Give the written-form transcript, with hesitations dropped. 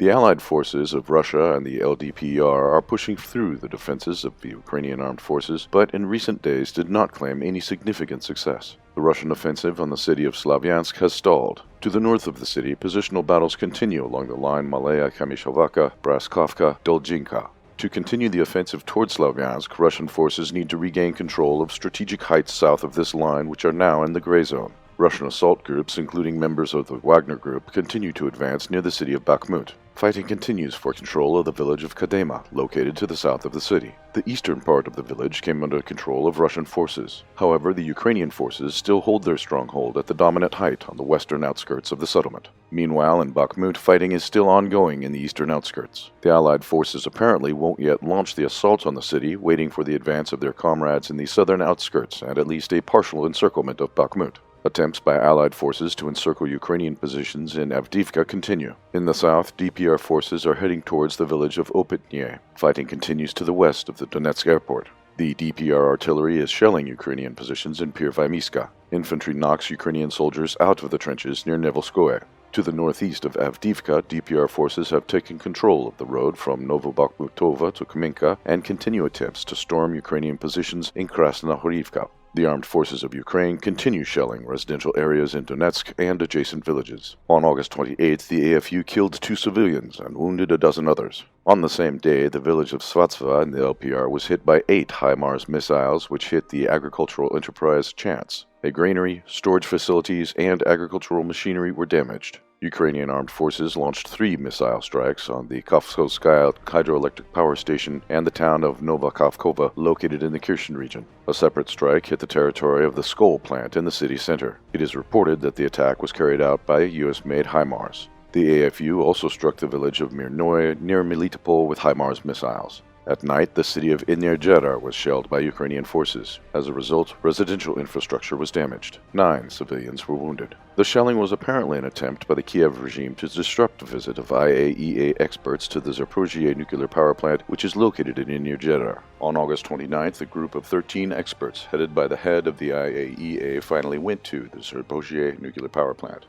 The Allied forces of Russia and the LDPR are pushing through the defenses of the Ukrainian armed forces, but in recent days did not claim any significant success. The Russian offensive on the city of Slavyansk has stalled. To the north of the city, positional battles continue along the line Malaya-Kamyshovaka, Braskovka, Dolginka. To continue the offensive towards Slavyansk, Russian forces need to regain control of strategic heights south of this line, which are now in the gray zone. Russian assault groups, including members of the Wagner Group, continue to advance near the city of Bakhmut. Fighting continues for control of the village of Kadema, located to the south of the city. The eastern part of the village came under control of Russian forces. However, the Ukrainian forces still hold their stronghold at the dominant height on the western outskirts of the settlement. Meanwhile, in Bakhmut, fighting is still ongoing in the eastern outskirts. The Allied forces apparently won't yet launch the assault on the city, waiting for the advance of their comrades in the southern outskirts and at least a partial encirclement of Bakhmut. Attempts by Allied forces to encircle Ukrainian positions in Avdiivka continue. In the south, DPR forces are heading towards the village of Opytne. Fighting continues to the west of the Donetsk airport. The DPR artillery is shelling Ukrainian positions in Pirvymyska. Infantry knocks Ukrainian soldiers out of the trenches near Nevelskoye. To the northeast of Avdiivka, DPR forces have taken control of the road from Novobakhmutova to Kminka and continue attempts to storm Ukrainian positions in Krasnohorivka. The armed forces of Ukraine continue shelling residential areas in Donetsk and adjacent villages. On August 28th, the AFU killed 2 civilians and wounded a dozen others. On the same day, the village of Svatsva in the LPR was hit by 8 HIMARS missiles which hit the agricultural enterprise Chance. A granary, storage facilities, and agricultural machinery were damaged. Ukrainian armed forces launched 3 missile strikes on the Kafkovskaya hydroelectric power station and the town of Novokavkova, located in the Kherson region. A separate strike hit the territory of the Skol plant in the city center. It is reported that the attack was carried out by US-made HIMARS. The AFU also struck the village of Mirnoye near Melitopol with HIMARS missiles. At night, the city of Energyar was shelled by Ukrainian forces. As a result, residential infrastructure was damaged. 9 civilians were wounded. The shelling was apparently an attempt by the Kiev regime to disrupt the visit of IAEA experts to the Zaporizhzhia nuclear power plant, which is located in Energyar. On August 29th, a group of 13 experts, headed by the head of the IAEA, finally went to the Zaporizhzhia nuclear power plant.